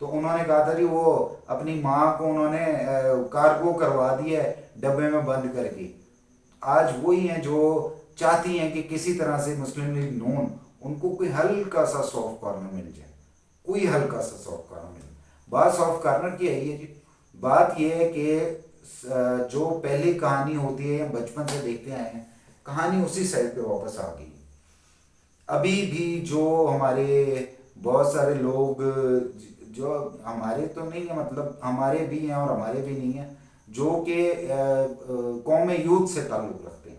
تو انہوں نے کہا تھا جی وہ اپنی ماں کو انہوں نے کارگو کروا دیا ہے ڈبے میں بند کر کے. آج وہی ہیں جو چاہتی ہیں کہ کسی طرح سے مسلم لیگ نون ان کو کوئی ہلکا سا سافٹ کارنر مل جائے, کوئی ہلکا سا سافٹ کارنر مل جائے. بات سافٹ کارنر کی ہے یہ جی, بات یہ ہے کہ جو پہلی کہانی ہوتی ہے بچپن سے دیکھتے آئے ہیں, کہانی اسی سائڈ پہ واپس آ گئی. ابھی بھی جو ہمارے بہت سارے لوگ جو ہمارے تو نہیں ہیں, مطلب ہمارے بھی ہیں اور ہمارے بھی نہیں ہیں, جو کہ قوم یوتھ سے تعلق رکھتے ہیں,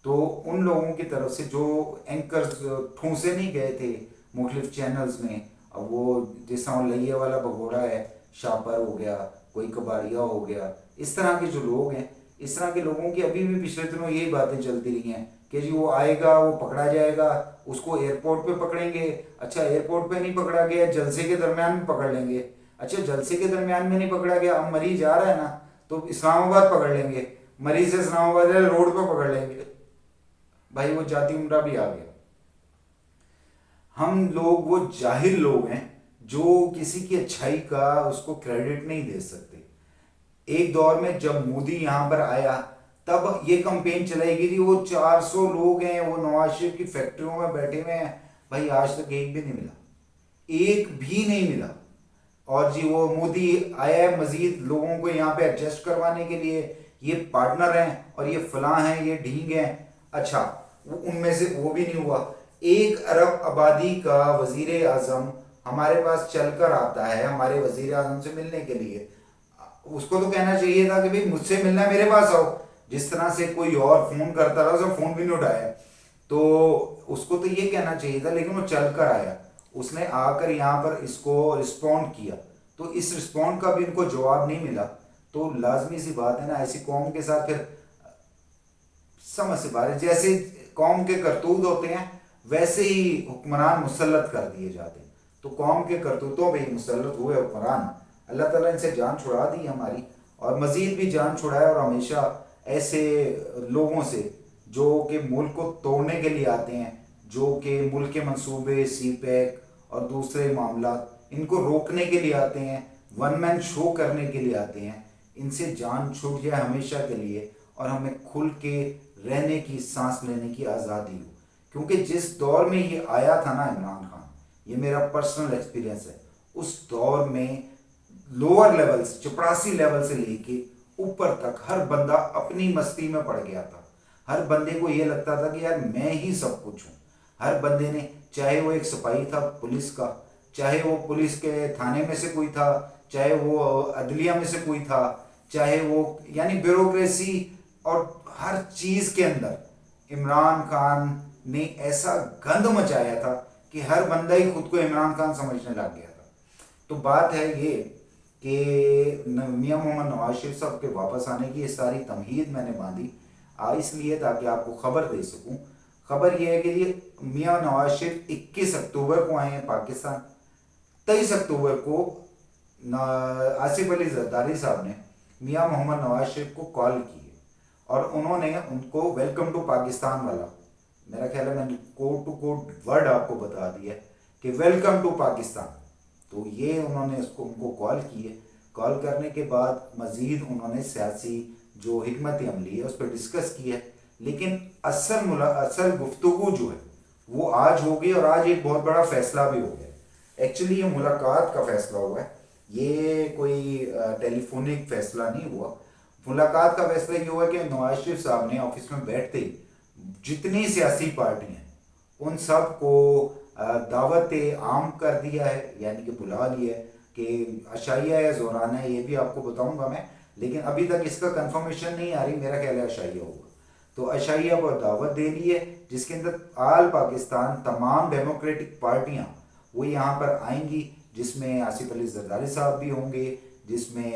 تو ان لوگوں کی طرف سے جو اینکرز ٹھونسے نہیں گئے تھے مختلف چینلز میں, اب وہ جس طرح لئیے والا بھگوڑا ہے, شاپر ہو گیا, کوئی کباڑیا ہو گیا, اس طرح کے جو لوگ ہیں, اس طرح کے لوگوں کی ابھی بھی پچھلے دنوں یہی باتیں چلتی رہی ہیں کہ جی وہ آئے گا, وہ پکڑا جائے گا, اس کو ایئرپورٹ پہ پکڑیں گے. اچھا ایئرپورٹ پہ نہیں پکڑا گیا, جلسے کے درمیان میں پکڑ لیں گے. اچھا جلسے کے درمیان میں نہیں پکڑا گیا, اب مریض جا رہا ہے نا تو اسلام آباد پکڑ لیں گے, مریض سے اسلام آباد روڈ پہ پکڑ لیں گے. بھائی وہ جاتی عمرہ بھی آ گیا. ہم لوگ وہ جاہل لوگ ہیں جو کسی کی اچھائی کا اس کو کریڈٹ نہیں دے سکتے. ایک دور میں جب مودی یہاں پر آیا تب یہ کمپین چلائی گئی تھی, وہ 400 لوگ ہیں, وہ نواز شریف کی فیکٹریوں میں بیٹھے ہوئے ہیں. بھائی آج تک ایک بھی نہیں ملا, ایک بھی نہیں ملا. اور جی وہ مودی آیا ہے مزید لوگوں کو یہاں پہ ایڈجسٹ کروانے کے لیے, یہ پارٹنر ہیں اور یہ فلاں ہیں, یہ ڈھینگ ہیں. اچھا ان میں سے وہ بھی نہیں ہوا. 1 ارب آبادی کا وزیر اعظم ہمارے پاس چل کر آتا ہے ہمارے وزیر اعظم سے ملنے کے لیے, اس کو تو کہنا چاہیے تھا کہ بھائی مجھ سے ملنا میرے پاس آؤ. جس طرح سے کوئی اور فون کرتا رہا, اسے فون بھی نہیں اٹھایا, تو اس کو تو یہ کہنا چاہیے تھا, لیکن وہ چل کر آیا. اس نے آ کر یہاں پر اس کو رسپونڈ کیا, تو اس رسپونڈ کا بھی ان کو جواب نہیں ملا. تو لازمی سی بات ہے نا, ایسی قوم کے ساتھ پھر سمجھ سے باہر, جیسے قوم کے کرتوت ہوتے ہیں ویسے ہی حکمران مسلط کر دیے جاتے ہیں. تو قوم کے کرتوتوں پہ ہی مسلط ہوئے حکمران. اللہ تعالیٰ ان سے جان چھڑا دی ہماری, اور مزید بھی جان چھڑائے, اور ہمیشہ ایسے لوگوں سے جو کہ ملک کو توڑنے کے لیے آتے ہیں, جو کہ ملک کے منصوبے سی پیک اور دوسرے معاملات ان کو روکنے کے لیے آتے ہیں, ون مین شو کرنے کے لیے آتے ہیں, ان سے جان چھوٹ جائے ہمیشہ کے لیے, اور ہمیں کھل کے رہنے کی, سانس لینے کی آزادی ہو. کیونکہ جس دور میں یہ آیا تھا نا عمران خان, یہ میرا پرسنل ایکسپیرینس ہے, اس دور میں لوور لیول سے, چپڑاسی لیول سے لے کے اوپر تک ہر بندہ اپنی مستی میں پڑ گیا تھا. ہر بندے کو یہ لگتا تھا کہ یار میں ہی سب کچھ ہوں. ہر بندے نے, چاہے وہ ایک سپاہی تھا پولیس کا, چاہے وہ پولیس کے تھانے میں سے کوئی تھا, چاہے وہ عدلیہ میں سے کوئی تھا, چاہے وہ یعنی بیوروکریسی اور ہر چیز کے اندر عمران خان نے ایسا گند مچایا تھا کہ ہر بندہ ہی خود کو عمران خان سمجھنے لگ گیا تھا. تو بات ہے یہ کہ میاں محمد نواز شریف صاحب کے واپس آنے کی یہ ساری تمہید میں نے باندھی اس لیے تاکہ آپ کو خبر دے سکوں. خبر یہ ہے کہ یہ میاں نواز شریف 21 اکتوبر کو آئے ہیں پاکستان. 23 اکتوبر کو آصف علی زرداری صاحب نے میاں محمد نواز شریف کو کال کی ہے, اور انہوں نے ان کو ویلکم ٹو پاکستان والا, میرا خیال ہے میں نے کوڈ ٹو کوڈ ورڈ آپ کو بتا دیا کہ ویلکم ٹو پاکستان. تو یہ انہوں نے ان کو کال کی ہے. کال کرنے کے بعد مزید انہوں نے سیاسی جو حکمت عملی ہے اس پہ ڈسکس کی ہے, لیکن اصل گفتگو جو ہے وہ آج ہو گئی, اور آج ایک بہت بڑا فیصلہ بھی ہو گیا. ایکچولی یہ ملاقات کا فیصلہ ہوا ہے, یہ کوئی ٹیلی فونک فیصلہ نہیں ہوا. ملاقات کا فیصلہ یہ ہوا کہ نواز شریف صاحب نے آفس میں بیٹھتے ہی جتنی سیاسی پارٹی ہیں ان سب کو دعوت عام کر دیا ہے, یعنی کہ بلا لیا ہے کہ عشائیہ ہے زورانہ ہے, یہ بھی آپ کو بتاؤں گا میں, لیکن ابھی تک اس کا کنفرمیشن نہیں آ رہی, میرا خیال ہے عشائیہ ہوگا. تو عشائیہ کو دعوت دے دی ہے جس کے اندر آل پاکستان تمام ڈیموکریٹک پارٹیاں وہ یہاں پر آئیں گی, جس میں آصف علی زرداری صاحب بھی ہوں گے, جس میں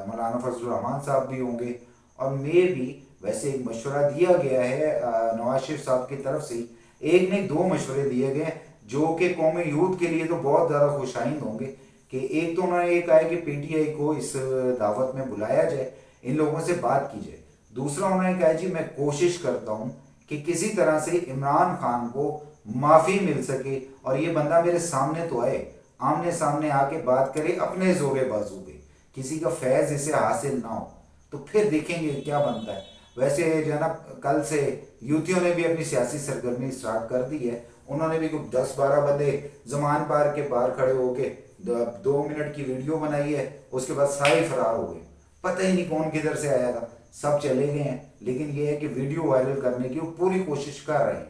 مولانا فضل الرحمان صاحب بھی ہوں گے, اور میں بھی ویسے ایک مشورہ دیا گیا ہے نواز شریف صاحب کی طرف سے, ایک نہیں 2 مشورے دیے گئے جو کہ قومی یوتھ کے لیے تو بہت زیادہ خوش آئند ہوں گے. کہ ایک تو انہوں نے یہ کہا کہ پی ٹی آئی کو اس دعوت میں بلایا جائے, ان لوگوں سے بات کی جائے. دوسرا انہوں نے کہا جی میں کوشش کرتا ہوں کہ کسی طرح سے عمران خان کو معافی مل سکے, اور یہ بندہ میرے سامنے تو آئے, آمنے سامنے آ کے بات کرے اپنے زور بازو پہ، کسی کا فیض اسے حاصل نہ ہو، تو پھر دیکھیں گے کیا بنتا ہے۔ ویسے جو ہے نا کل سے یوتھیوں نے بھی اپنی سیاسی سرگرمی اسٹارٹ کر دی ہے، انہوں نے بھی کچھ 10-12 بندے زمان پارک کے باہر کھڑے ہو کے 2 منٹ کی ویڈیو بنائی ہے، اس کے بعد سارے فرار ہو گئے، پتہ ہی نہیں کون کدھر سے آیا تھا، سب چلے گئے ہیں۔ لیکن یہ ہے کہ ویڈیو وائرل کرنے کی وہ پوری کوشش کر رہے ہیں،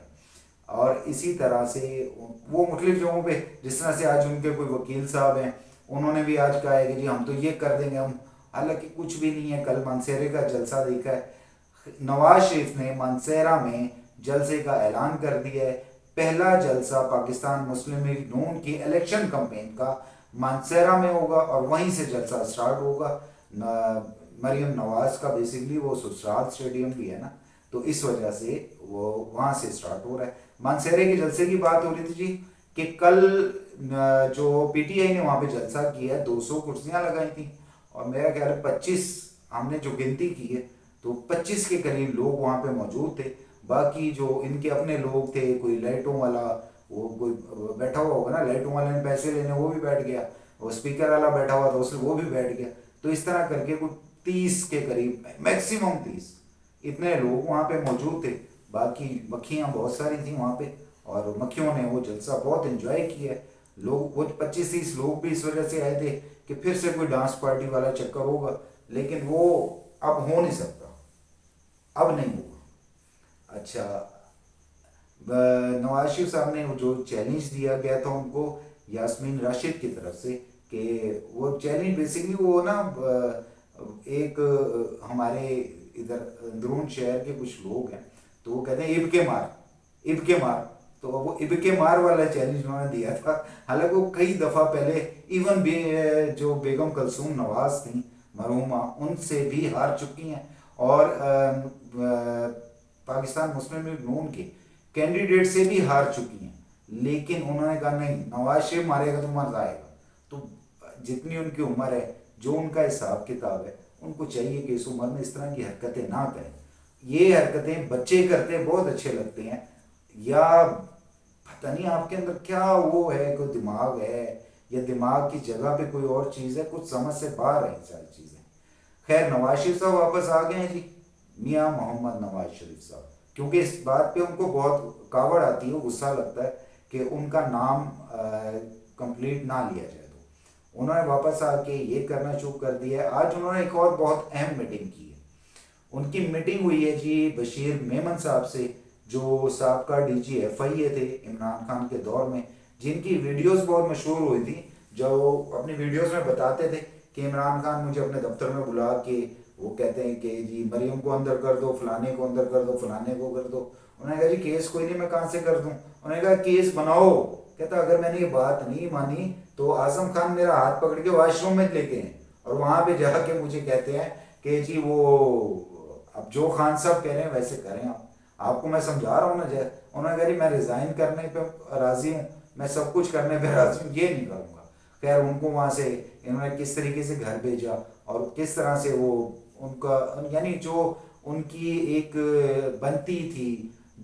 اور اسی طرح سے وہ مختلف جگہوں پہ، جس طرح سے آج ان کے کوئی وکیل صاحب ہیں، انہوں نے بھی آج کہا ہے کہ جی ہم تو یہ کر دیں گے ہم، حالانکہ کچھ بھی نہیں ہے۔ کل منصیرے کا جلسہ دیکھا ہے، نواز شریف نے منصیرہ میں جلسے کا اعلان کر دیا ہے، پہلا جلسہ پاکستان مسلم لیگ نون کی الیکشن کمپین کا منصیرہ میں ہوگا، اور وہیں سے جلسہ سٹارٹ ہوگا۔ مریم نواز کا بیسکلی وہ سسرال اسٹیڈیم بھی ہے نا، تو اس وجہ سے وہ وہاں سے سٹارٹ ہو رہا ہے۔ منصیرے کے جلسے کی بات ہو رہی تھی جی، کہ کل جو پی ٹی آئی نے وہاں پہ جلسہ کیا ہے، 200 کرسیاں لگائی تھیں، اور میرا خیال ہے 25، ہم نے جو گنتی کی ہے تو 25 کے قریب لوگ وہاں پہ موجود تھے۔ باقی جو ان کے اپنے لوگ تھے، کوئی لائٹوں والا، وہ کوئی بیٹھا ہوا ہوگا نا، لائٹوں والے نے پیسے لینے وہ بھی بیٹھ گیا، وہ اسپیکر والا بیٹھا ہوا تھا وہ بھی بیٹھ گیا، تو اس طرح کر کے کوئی 30 کے قریب، میکسیمم 30 اتنے لوگ وہاں پہ موجود تھے۔ باقی مکھیاں بہت ساری تھیں وہاں پہ، اور مکھیوں نے وہ جلسہ بہت انجوائے کیا ہے۔ لوگ وہ 25-30 لوگ بھی اس وجہ سے آئے تھے کہ پھر سے کوئی ڈانس پارٹی والا چکر ہوگا، لیکن وہ اب ہو نہیں سکتا، اب نہیں ہوگا۔ اچھا، نواز شریف صاحب نے جو چیلنج دیا گیا تھا ان کو یاسمین راشد کی طرف سے، کہ وہ چیلنج بیسکلی وہ نا ایک ہمارے ادھر اندرون شہر کے کچھ لوگ ہیں، تو وہ کہتے ہیں اب کے مار، اب کے مار، تو وہ اب کے مار والا چیلنج انہوں نے دیا تھا۔ حالانکہ وہ کئی دفعہ پہلے ایون جو بیگم کلثوم نواز تھیں مرحومہ، ان سے بھی ہار چکی ہیں، اور پاکستان مسلم لیگ نون کے کینڈیڈیٹ سے بھی ہار چکی ہیں، لیکن انہوں نے کہا نہیں، نواز شریف مارے گا تو مزہ آئے گا۔ تو جتنی ان کی عمر ہے، جو ان کا حساب کتاب ہے، ان کو چاہیے کہ اس عمر میں اس طرح کی حرکتیں نہ کریں۔ یہ حرکتیں بچے کرتے بہت اچھے لگتے ہیں، یا پتہ نہیں آپ کے اندر کیا وہ ہے، کوئی دماغ ہے یا دماغ کی جگہ پہ کوئی اور چیز ہے، کچھ سمجھ سے باہر ہے ساری چیزیں۔ خیر، نواز شریف صاحب واپس آ گئے ہیں جی، میاں محمد نواز شریف صاحب، کیونکہ اس بات پہ ان کو بہت کاوڑ آتی ہے، غصہ لگتا ہے کہ ان کا نام کمپلیٹ نہ لیا جائے، تو انہوں نے واپس آ کے یہ کرنا شروع کر دیا ہے۔ آج انہوں نے ایک اور بہت اہم میٹنگ کی ہے، ان کی میٹنگ ہوئی ہے جی بشیر میمن صاحب سے، جو سابقہ ڈی جی ایف آئی اے تھے عمران خان کے دور میں، جن کی ویڈیوز بہت مشہور ہوئی تھی، جو اپنی ویڈیوز میں بتاتے تھے کہ عمران خان مجھے اپنے دفتر میں بلا کے وہ کہتے ہیں کہ جی مریم کو اندر کر دو، فلانے کو اندر کر دو، فلانے کو کر دو۔ انہوں نے کہا جی کیس کوئی نہیں، میں کہاں سے کر دوں؟ انہوں نے کہا کیس بناؤ۔ کہتا اگر میں نے یہ بات نہیں مانی تو اعظم خان میرا ہاتھ پکڑ کے واش روم میں لے کے ہیں، اور وہاں پہ جا کے مجھے کہتے ہیں کہ جی وہ اب جو خان صاحب کہہ رہے ہیں ویسے کریں، آپ کو میں سمجھا رہا ہوں نا جائے۔ انہوں نے کہا جی میں ریزائن کرنے پہ راضی ہوں، میں سب کچھ کرنے پہ راضی ہوں، یہ نہیں کروں گا۔ خیر، ان کو وہاں سے انہوں نے کس طریقے سے گھر بھیجا، اور کس طرح سے وہ ان کا یعنی جو ان کی ایک بنتی تھی،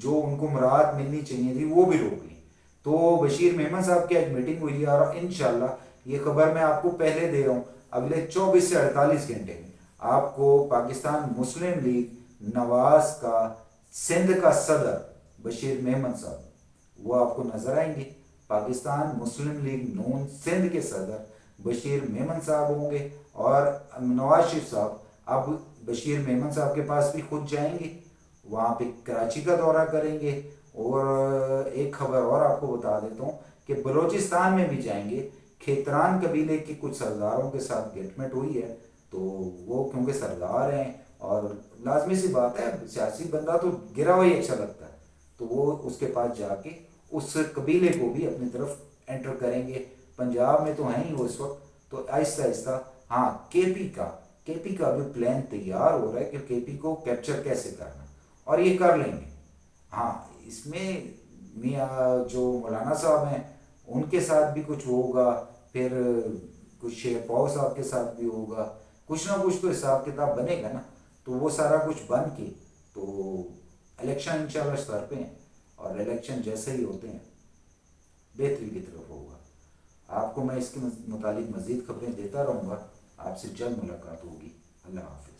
جو ان کو مراد ملنی چاہیے تھی، وہ بھی روک لی۔ تو بشیر میمن صاحب کی آج میٹنگ ہوئی ہے، اور انشاءاللہ یہ خبر میں آپ کو پہلے دے رہا ہوں، اگلے 24 سے 48 گھنٹے میں آپ کو پاکستان مسلم لیگ نواز کا سندھ کا صدر بشیر میمن صاحب وہ آپ کو نظر آئیں گے۔ پاکستان مسلم لیگ نون سندھ کے صدر بشیر میمن صاحب ہوں گے، اور نواز شریف صاحب اب بشیر میمن صاحب کے پاس بھی خود جائیں گے، وہاں پہ کراچی کا دورہ کریں گے، اور ایک خبر اور آپ کو بتا دیتا ہوں کہ بلوچستان میں بھی جائیں گے۔ کھیتران قبیلے کے کچھ سرداروں کے ساتھ گٹمٹ ہوئی ہے، تو وہ کیونکہ سردار ہیں، اور لازمی سی بات ہے سیاسی بندہ تو گرا ہوا ہی اچھا لگتا ہے، تو وہ اس کے پاس جا کے اس قبیلے کو بھی اپنی طرف انٹر کریں گے۔ پنجاب میں تو ہیں ہی وہ اس وقت، تو آہستہ آہستہ ہاں کے پی کا بھی پلان تیار ہو رہا ہے کہ کے پی کو کیپچر کیسے کرنا، اور یہ کر لیں گے۔ ہاں، اس میں میاں جو مولانا صاحب ہیں ان کے ساتھ بھی کچھ ہوگا، پھر کچھ شیر پاؤ صاحب کے ساتھ بھی ہوگا، کچھ نہ کچھ تو حساب کتاب بنے گا نا، تو وہ سارا کچھ بن کے تو الیکشن انشاءاللہ سر پہ ہیں، اور الیکشن جیسے ہی ہوتے ہیں بہتری کی طرف ہوگا۔ آپ آپ کو میں اس کے متعلق مزید خبریں دیتا رہوں گا. آپ سے جلد ملاقات ہوگی. اللہ حافظ.